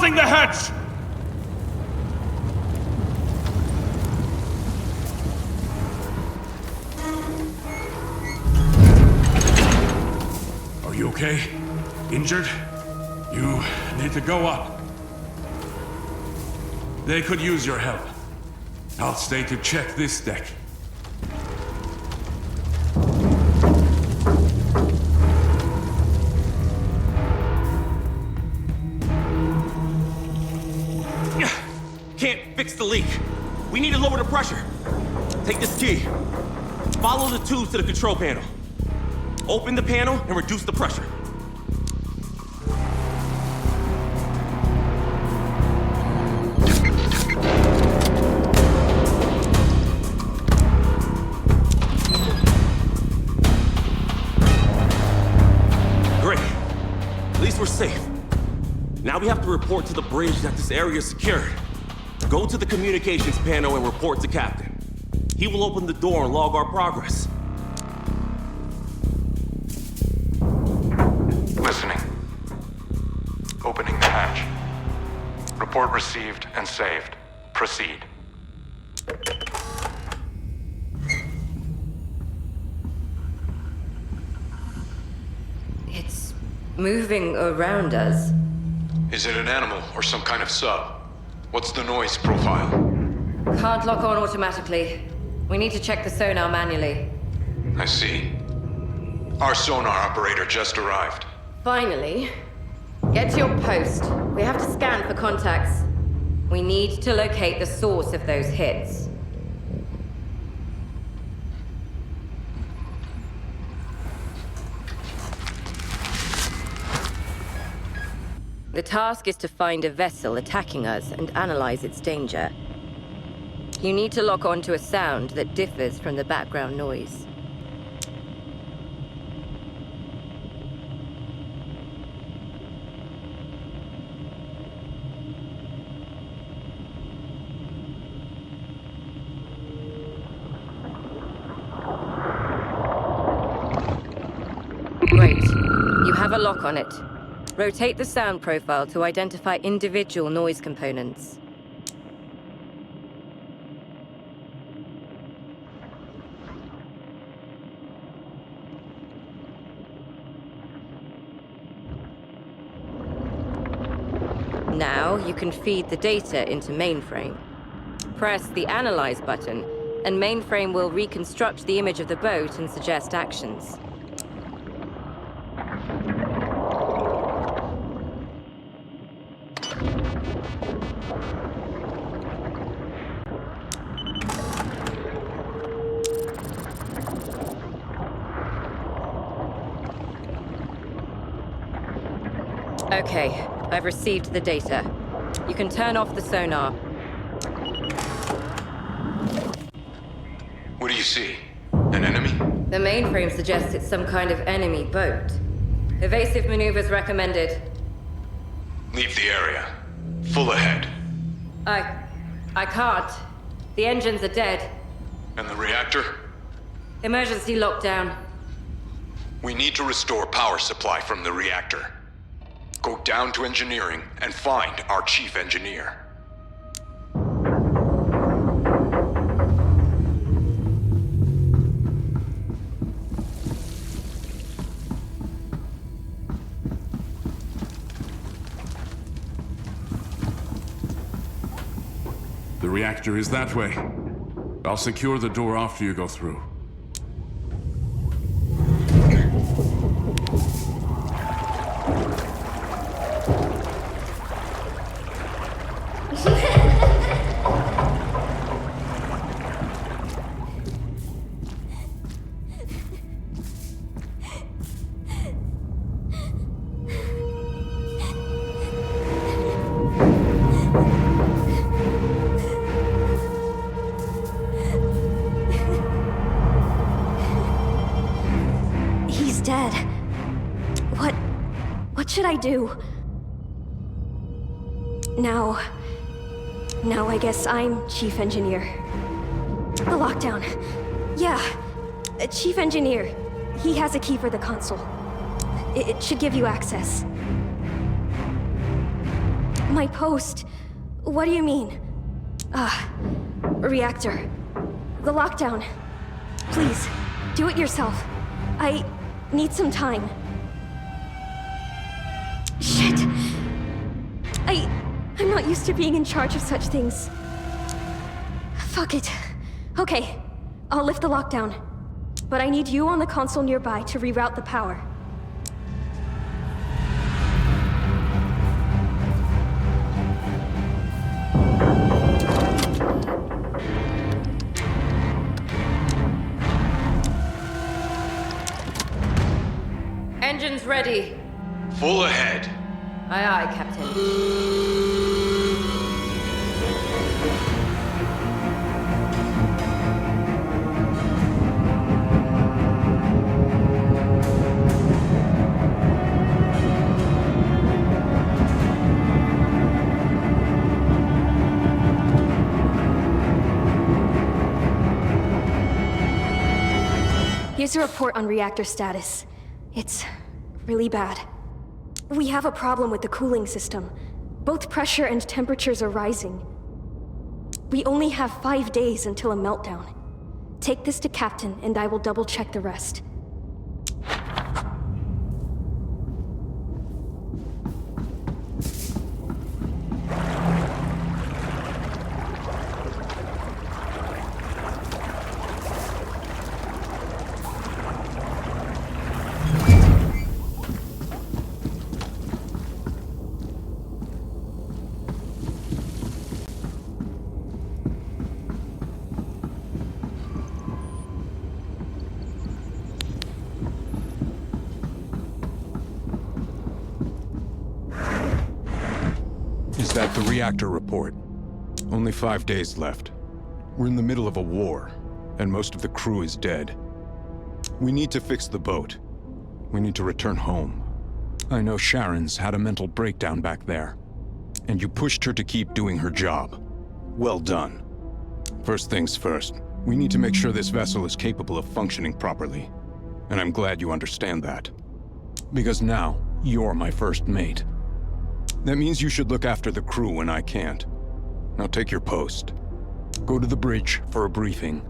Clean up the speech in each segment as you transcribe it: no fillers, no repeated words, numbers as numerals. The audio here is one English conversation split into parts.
closing the hatch! Are you okay? Injured? You need to go up. They could use your help. I'll stay to check this deck. Can't fix the leak. We need to lower the pressure. Take this key. Follow the tubes to the control panel. Open the panel and reduce the pressure. Great. At least we're safe. Now we have to report to the bridge that this area is secured. Go to the communications panel and report to Captain. He will open the door and log our progress. Listening. Opening the hatch. Report received and saved. Proceed. It's moving around us. Is it an animal or some kind of sub? What's the noise profile? Can't lock on automatically. We need to check the sonar manually. I see. Our sonar operator just arrived. Finally. Get to your post. We have to scan for contacts. We need to locate the source of those hits. The task is to find a vessel attacking us and analyze its danger. You need to lock onto a sound that differs from the background noise. Great. You have a lock on it. Rotate the sound profile to identify individual noise components. Now you can feed the data into mainframe. Press the Analyze button, and mainframe will reconstruct the image of the boat and suggest actions. Okay, I've received the data. You can turn off the sonar. What do you see? An enemy? The mainframe suggests it's some kind of enemy boat. Evasive maneuvers recommended. Leave the area. Full ahead. I can't. The engines are dead. And the reactor? Emergency lockdown. We need to restore power supply from the reactor. Go down to engineering and find our chief engineer. The reactor is that way. I'll secure the door after you go through. Dead. What should I do? Now I guess I'm chief engineer. The lockdown. Yeah, chief engineer. He has a key for the console. It should give you access. My post. What do you mean? Reactor. The lockdown. Please, do it yourself. I need some time. Shit! I'm not used to being in charge of such things. Fuck it. Okay, I'll lift the lockdown. But I need you on the console nearby to reroute the power. Engines ready. Full ahead. Aye, aye, Captain. Here's a report on reactor status. It's really bad. We have a problem with the cooling system. Both pressure and temperatures are rising. We only have 5 days until a meltdown. Take this to Captain, and I will double-check the rest. Is that the reactor report? Only 5 days left. We're in the middle of a war, and most of the crew is dead. We need to fix the boat. We need to return home. I know Sharon's had a mental breakdown back there, and you pushed her to keep doing her job. Well done. First things first, we need to make sure this vessel is capable of functioning properly. And I'm glad you understand that. Because now, you're my first mate. That means you should look after the crew when I can't. Now take your post. Go to the bridge for a briefing.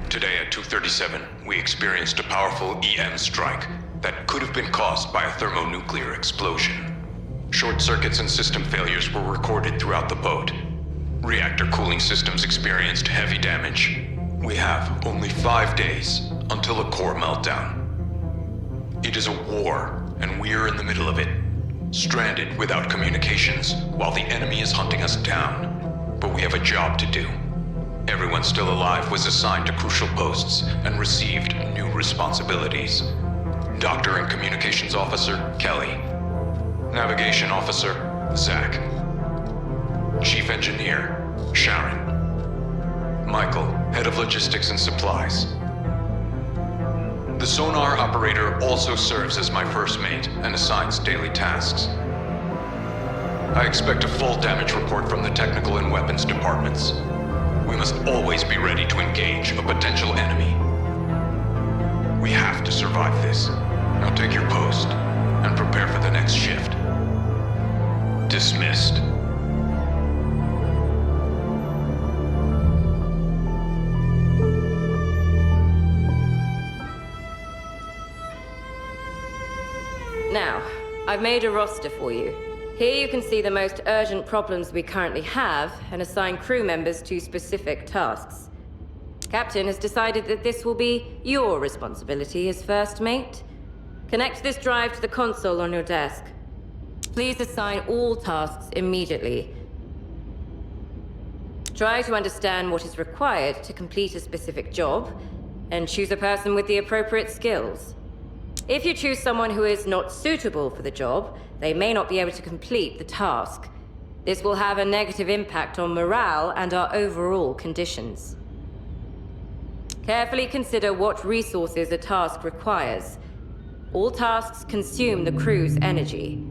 Today at 2:37, we experienced a powerful EM strike that could have been caused by a thermonuclear explosion. Short circuits and system failures were recorded throughout the boat. Reactor cooling systems experienced heavy damage. We have only 5 days until a core meltdown. It is a war, and we're in the middle of it. Stranded without communications, while the enemy is hunting us down. But we have a job to do. Everyone still alive was assigned to crucial posts and received new responsibilities. Doctor and Communications Officer, Kelly. Navigation Officer, Zach. Chief Engineer, Sharon. Michael, Head of Logistics and Supplies. The sonar operator also serves as my first mate and assigns daily tasks. I expect a full damage report from the technical and weapons departments. We must always be ready to engage a potential enemy. We have to survive this. Now take your post and prepare for the next shift. Dismissed. Now, I've made a roster for you. Here you can see the most urgent problems we currently have and assign crew members to specific tasks. Captain has decided that this will be your responsibility as first mate. Connect this drive to the console on your desk. Please assign all tasks immediately. Try to understand what is required to complete a specific job, and choose a person with the appropriate skills. If you choose someone who is not suitable for the job, they may not be able to complete the task. This will have a negative impact on morale and our overall conditions. Carefully consider what resources a task requires. All tasks consume the crew's energy.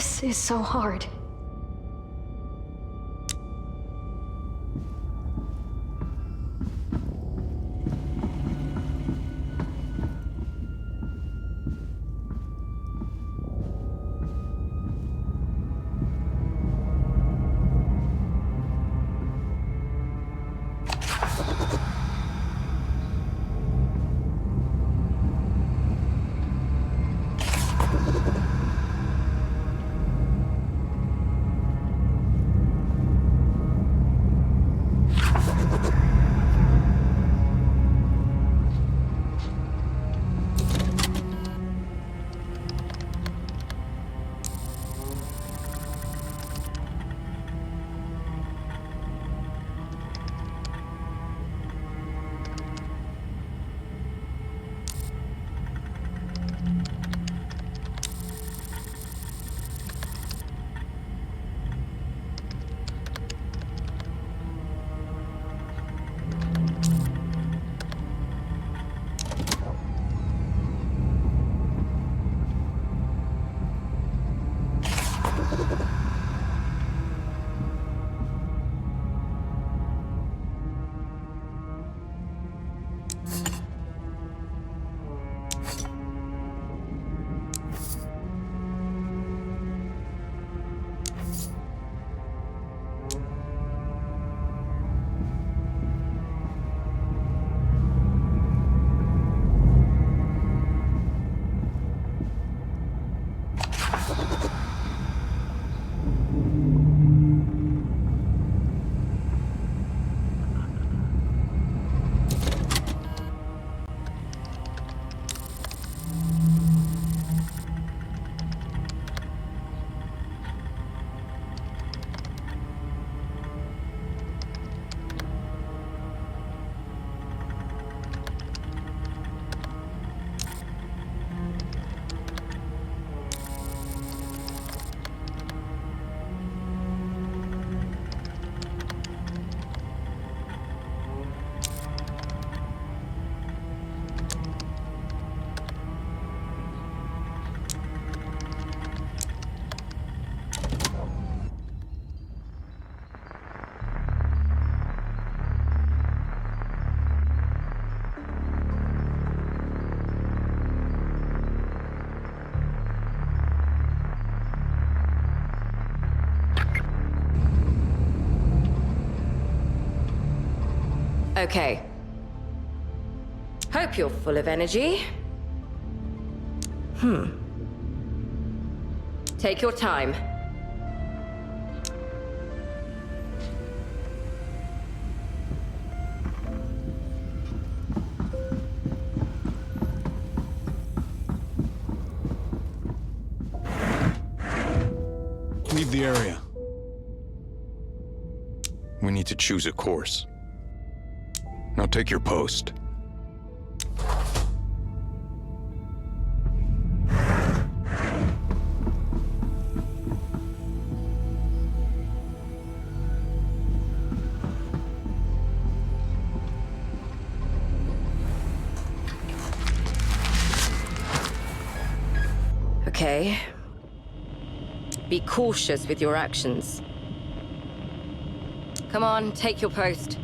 This is so hard. Okay. Hope you're full of energy. Take your time. Leave the area. We need to choose a course. Now take your post. Okay. Be cautious with your actions. Come on, take your post.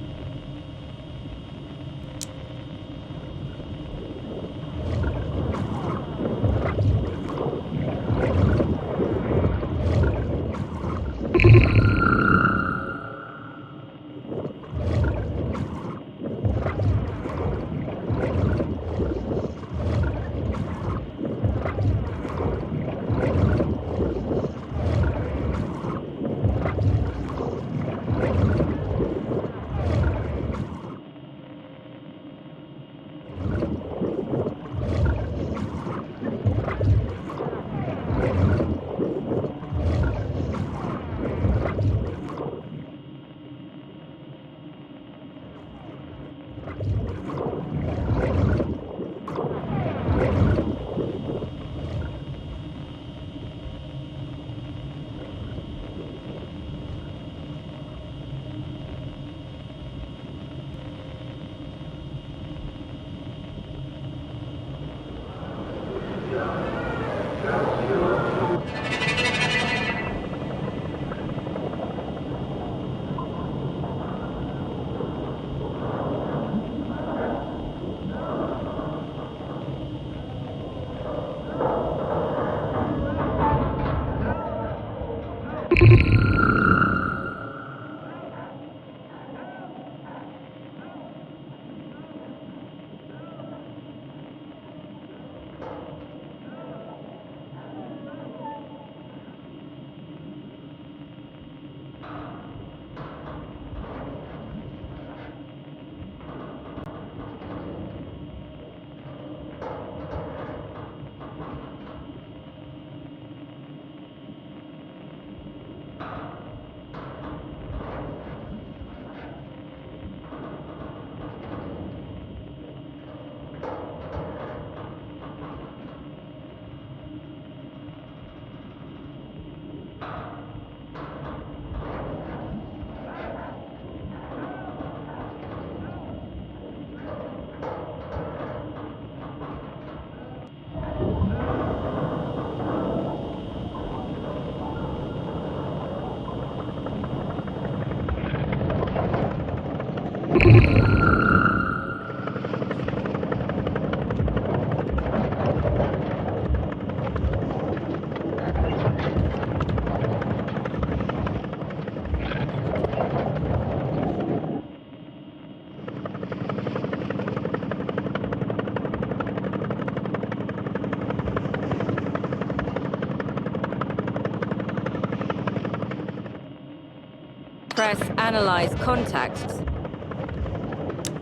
analyze contacts.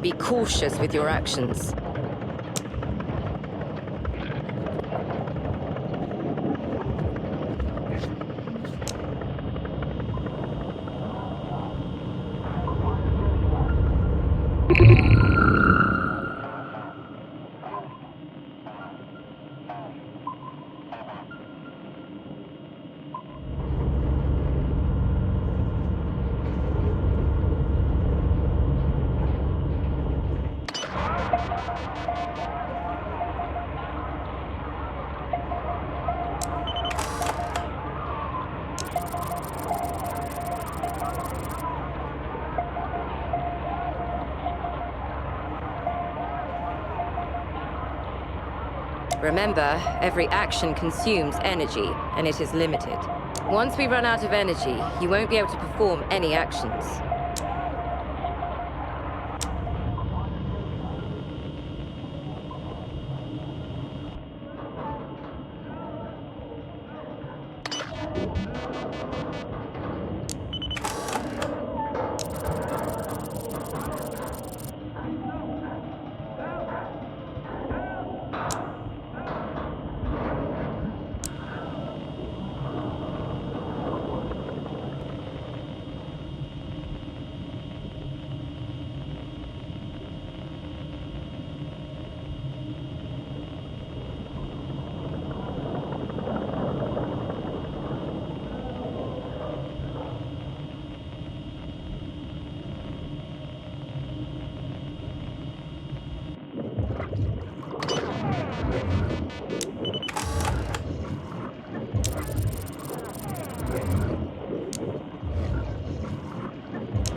Be cautious with your actions. Remember, every action consumes energy, and it is limited. Once we run out of energy, you won't be able to perform any actions.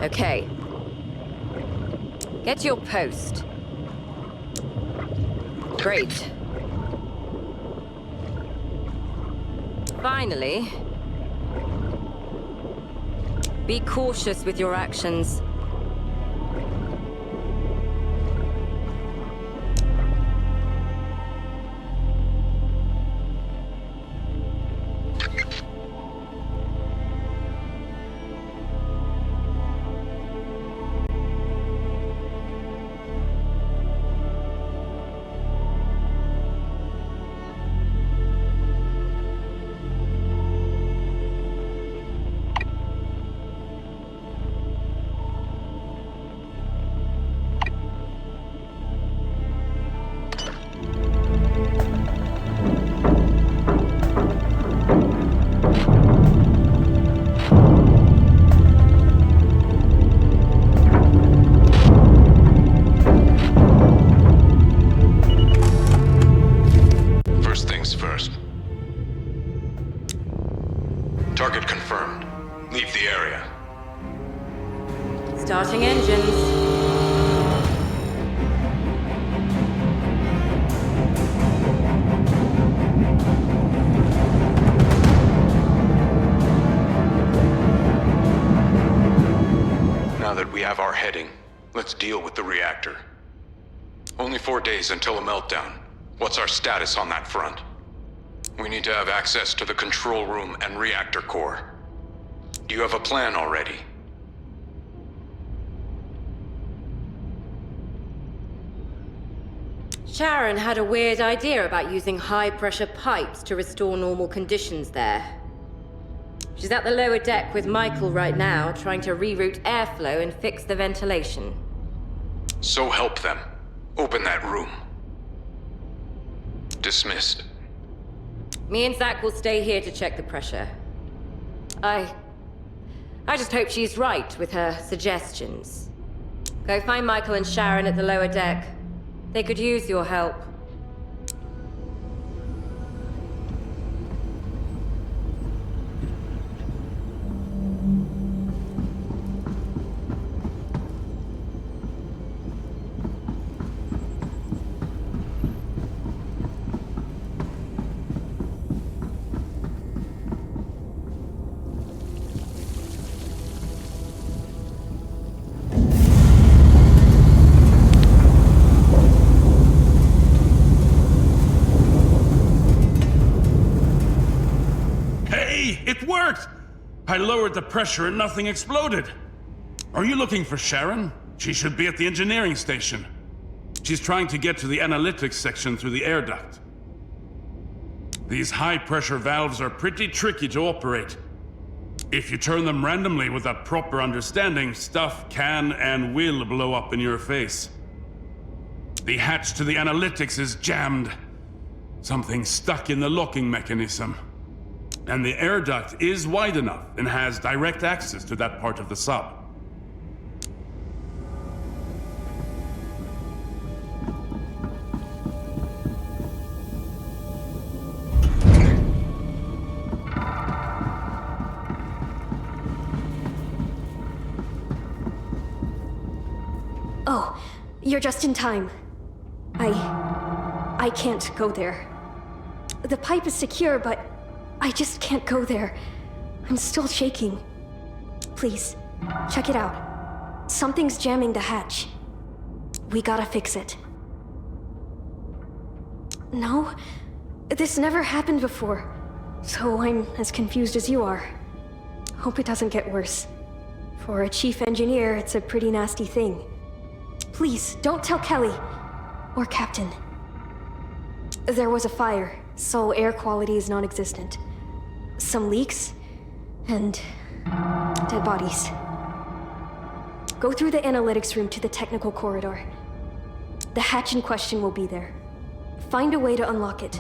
Okay. Get to your post. Great. Finally, be cautious with your actions. Target confirmed. Leave the area. Starting engines. Now that we have our heading, let's deal with the reactor. Only 4 days until a meltdown. What's our status on that front? We need to have access to the control room and reactor core. Do you have a plan already? Sharon had a weird idea about using high-pressure pipes to restore normal conditions there. She's at the lower deck with Michael right now, trying to reroute airflow and fix the ventilation. So help them. Open that room. Dismissed. Me and Zach will stay here to check the pressure. I just hope she's right with her suggestions. Go find Michael and Sharon at the lower deck. They could use your help. It worked! I lowered the pressure and nothing exploded. Are you looking for Sharon? She should be at the engineering station. She's trying to get to the analytics section through the air duct. These high-pressure valves are pretty tricky to operate. If you turn them randomly without proper understanding, stuff can and will blow up in your face. The hatch to the analytics is jammed. Something's stuck in the locking mechanism. And the air duct is wide enough and has direct access to that part of the sub. Oh, you're just in time. I can't go there. The pipe is secure, but I just can't go there. I'm still shaking. Please, check it out. Something's jamming the hatch. We gotta fix it. No, this never happened before, so I'm as confused as you are. Hope it doesn't get worse. For a chief engineer, it's a pretty nasty thing. Please, don't tell Kelly. Or Captain. There was a fire, so air quality is non-existent. Some leaks, and dead bodies. Go through the analytics room to the technical corridor. The hatch in question will be there. Find a way to unlock it.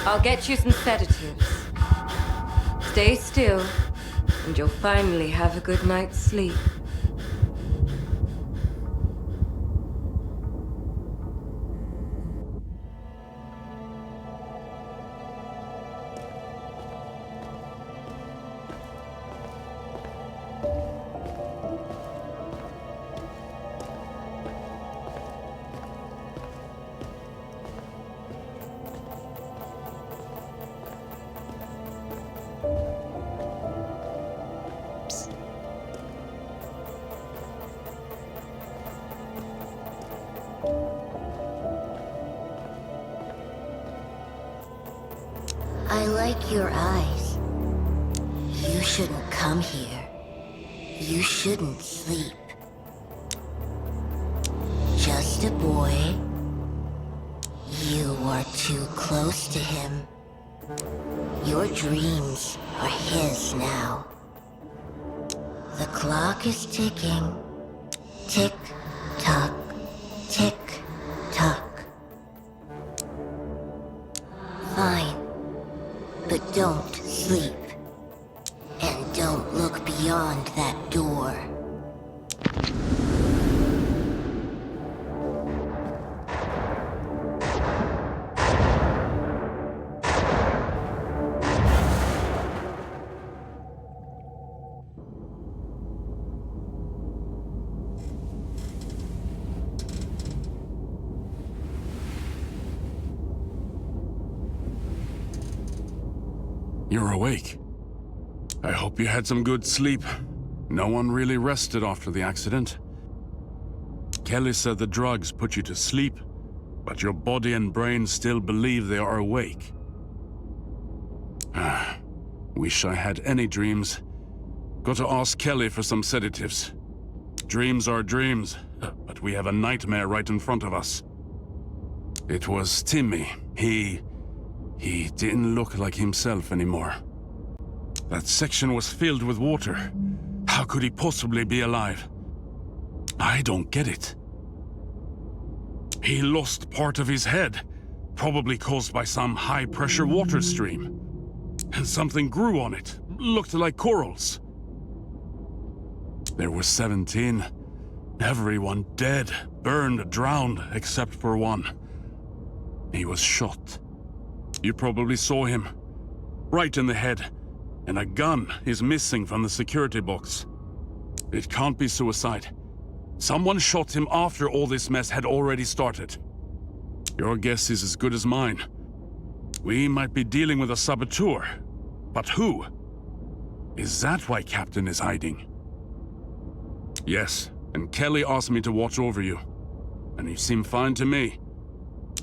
I'll get you some sedatives. Stay still, and you'll finally have a good night's sleep. I like your eyes. You shouldn't come here. You shouldn't sleep. Just a boy. You are too close to him. Your dreams are his now. The clock is ticking. Tick, tock, tick, tock. Fine. But don't sleep. And don't look beyond that door. You're awake. I hope you had some good sleep. No one really rested after the accident. Kelly said the drugs put you to sleep, but your body and brain still believe they are awake. Wish I had any dreams. Got to ask Kelly for some sedatives. Dreams are dreams, but we have a nightmare right in front of us. It was Timmy. He didn't look like himself anymore. That section was filled with water. How could he possibly be alive? I don't get it. He lost part of his head, probably caused by some high-pressure water stream. And something grew on it, looked like corals. There were 17. Everyone dead, burned, drowned, except for one. He was shot. You probably saw him. Right in the head. And a gun is missing from the security box. It can't be suicide. Someone shot him after all this mess had already started. Your guess is as good as mine. We might be dealing with a saboteur. But who? Is that why Captain is hiding? Yes, and Kelly asked me to watch over you. And you seem fine to me.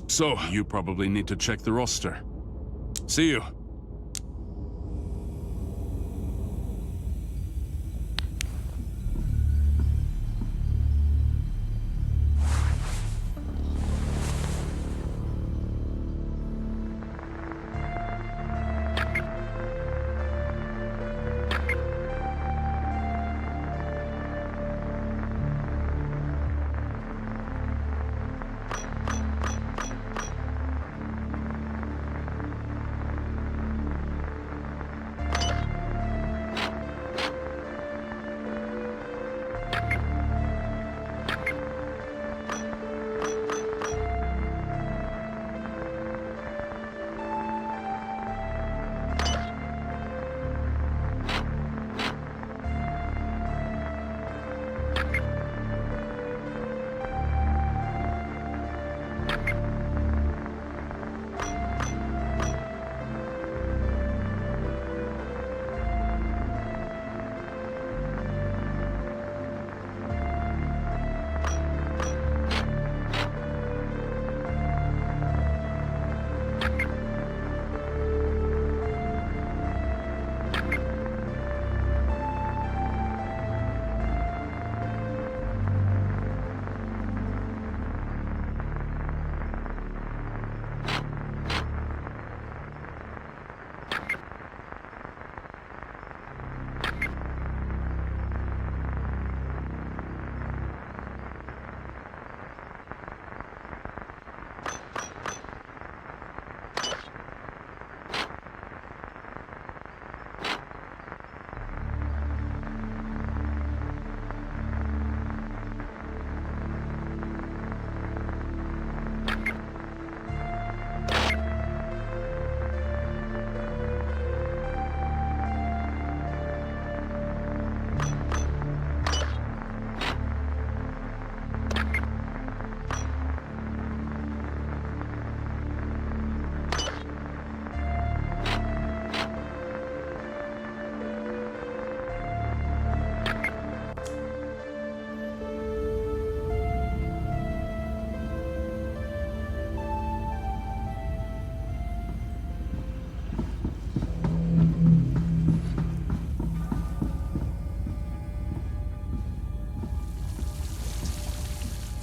So, you probably need to check the roster. See you.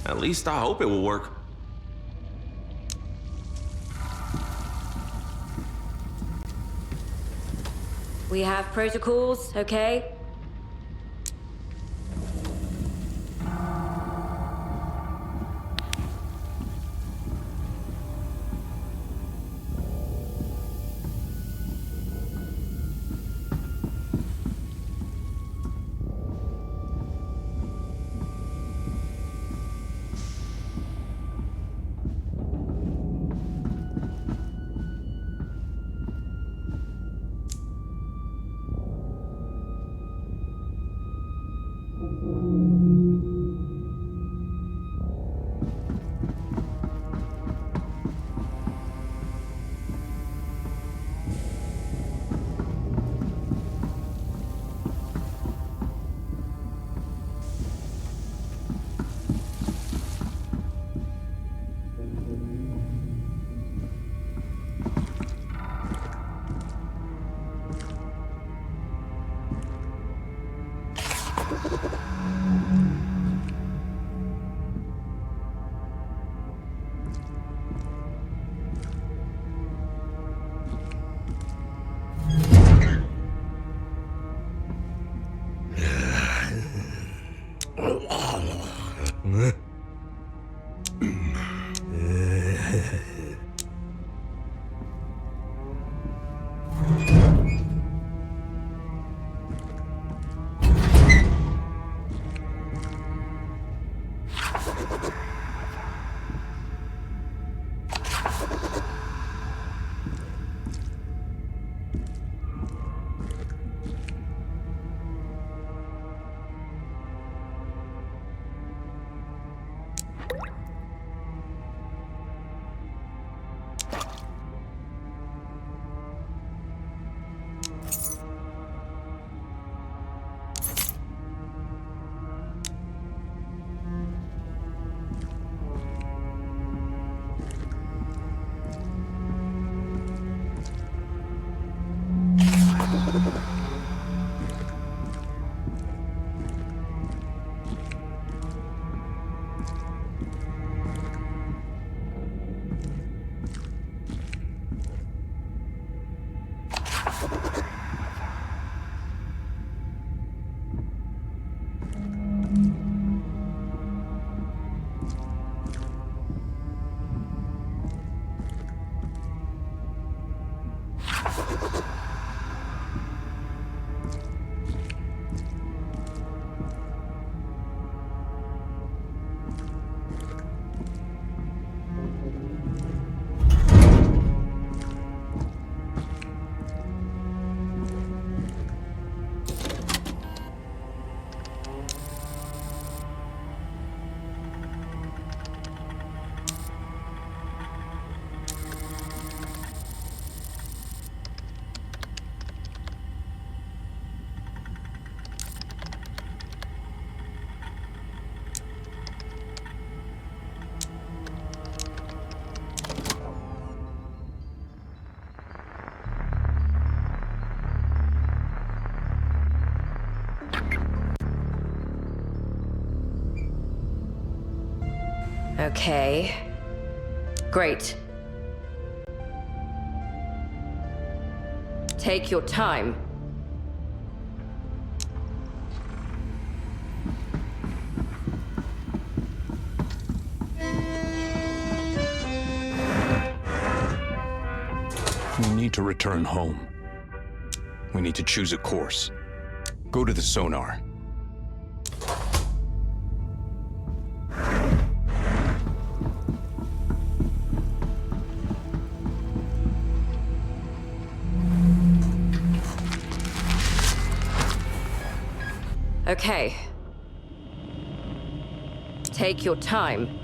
At least I hope it will work. We have protocols, okay? Okay. Great. Take your time. We need to return home. We need to choose a course. Go to the sonar. Okay. Take your time.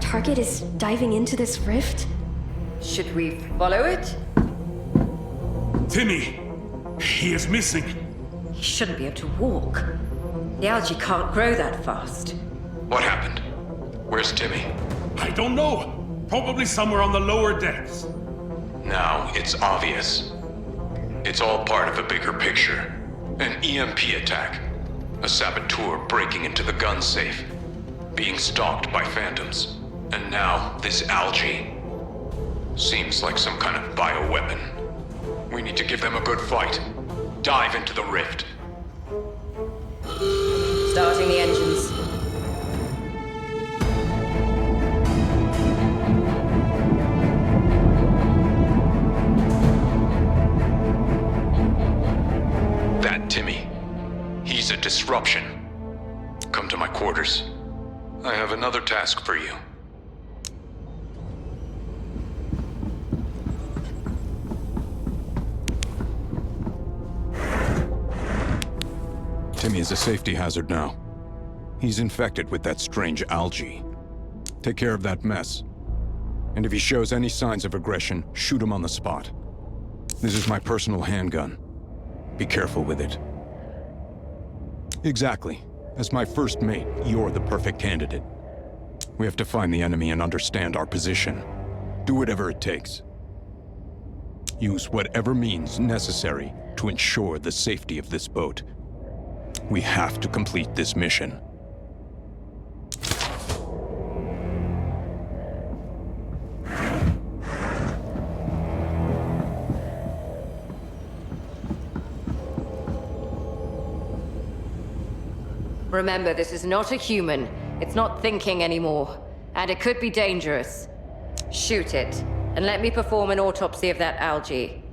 Target is diving into this rift? Should we follow it? Timmy! He is missing. He shouldn't be able to walk. The algae can't grow that fast. What happened? Where's Timmy? I don't know. Probably somewhere on the lower decks. Now it's obvious. It's all part of a bigger picture. An EMP attack. A saboteur breaking into the gun safe. Being stalked by phantoms. And now this algae. Seems like some kind of bioweapon. We need to give them a good fight. Dive into the rift. Starting the engines. That Timmy. He's a disruption. Come to my quarters. I have another task for you. Timmy is a safety hazard now. He's infected with that strange algae. Take care of that mess. And if he shows any signs of aggression, shoot him on the spot. This is my personal handgun. Be careful with it. Exactly. As my first mate, you're the perfect candidate. We have to find the enemy and understand our position. Do whatever it takes. Use whatever means necessary to ensure the safety of this boat. We have to complete this mission. Remember, this is not a human. It's not thinking anymore. And it could be dangerous. Shoot it, and let me perform an autopsy of that algae.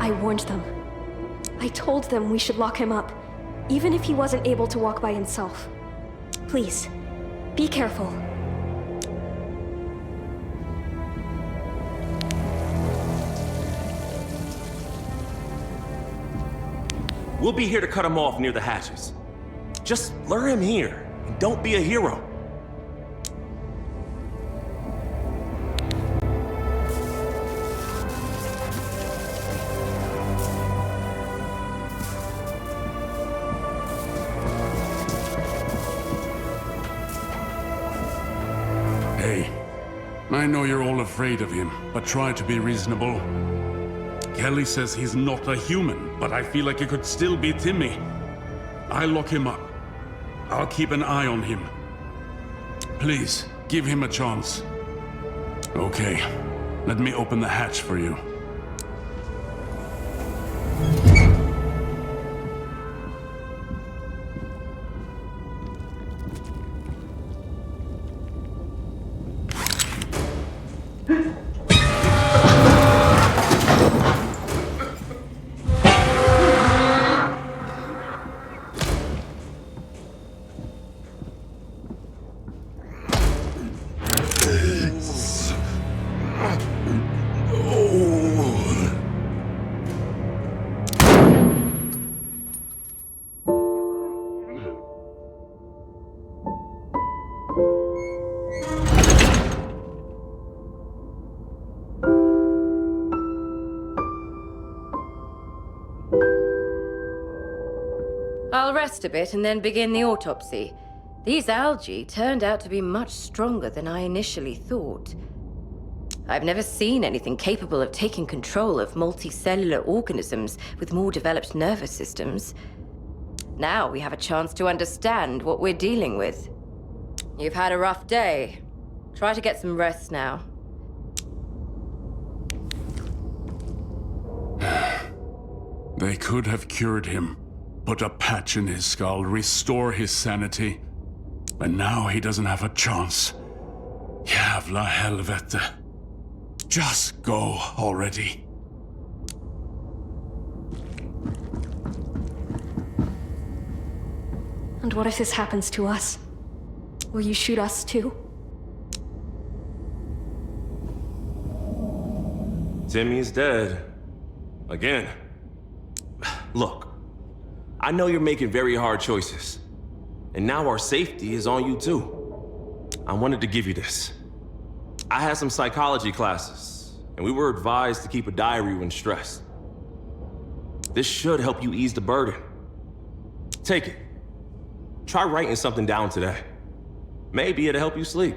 I warned them. I told them we should lock him up, even if he wasn't able to walk by himself. Please, be careful. We'll be here to cut him off near the hatches. Just lure him here, and don't be a hero. Hey, I know you're all afraid of him, but try to be reasonable. Kelly says he's not a human, but I feel like it could still be Timmy. I'll lock him up. I'll keep an eye on him. Please, give him a chance. Okay, let me open the hatch for you. I'll rest a bit and then begin the autopsy. These algae turned out to be much stronger than I initially thought. I've never seen anything capable of taking control of multicellular organisms with more developed nervous systems. Now we have a chance to understand what we're dealing with. You've had a rough day. Try to get some rest now. They could have cured him, put a patch in his skull, restore his sanity. And now he doesn't have a chance. Jävla helvete. Just go already. And what if this happens to us? Will you shoot us too? Timmy is dead. Again. Look, I know you're making very hard choices. And now our safety is on you too. I wanted to give you this. I had some psychology classes, and we were advised to keep a diary when stressed. This should help you ease the burden. Take it. Try writing something down today. Maybe it'll help you sleep.